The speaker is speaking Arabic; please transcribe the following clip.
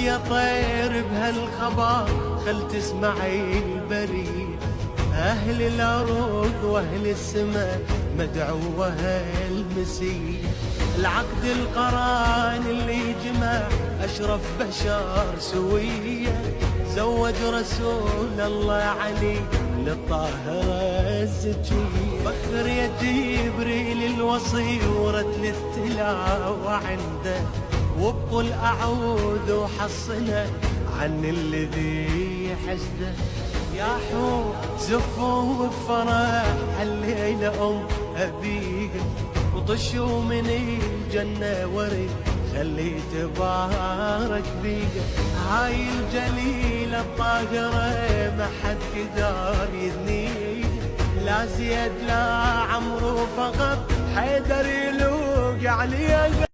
يا طير بهالخبر خل تسمعي البرية، أهل الأرض وأهل السماء مدعوة المسيح. العقد القران اللي جمع أشرف بشر سوية، زوج رسول الله علي للطاهرة الزكية. بخر يا جبريل الوصي ورتل التلاوة عنده، وبقول أعوذ وحصنا عن الذي حسده. يا حور زفوا بفرح الليلة أم أبيها، وطشوا من الجنة ورد خلي تبارك بيها. هاي الجليلة الطاهرة ما حد قدر يثنيها، لا زيد لا عمرو فقط حيدر يلوق عليها.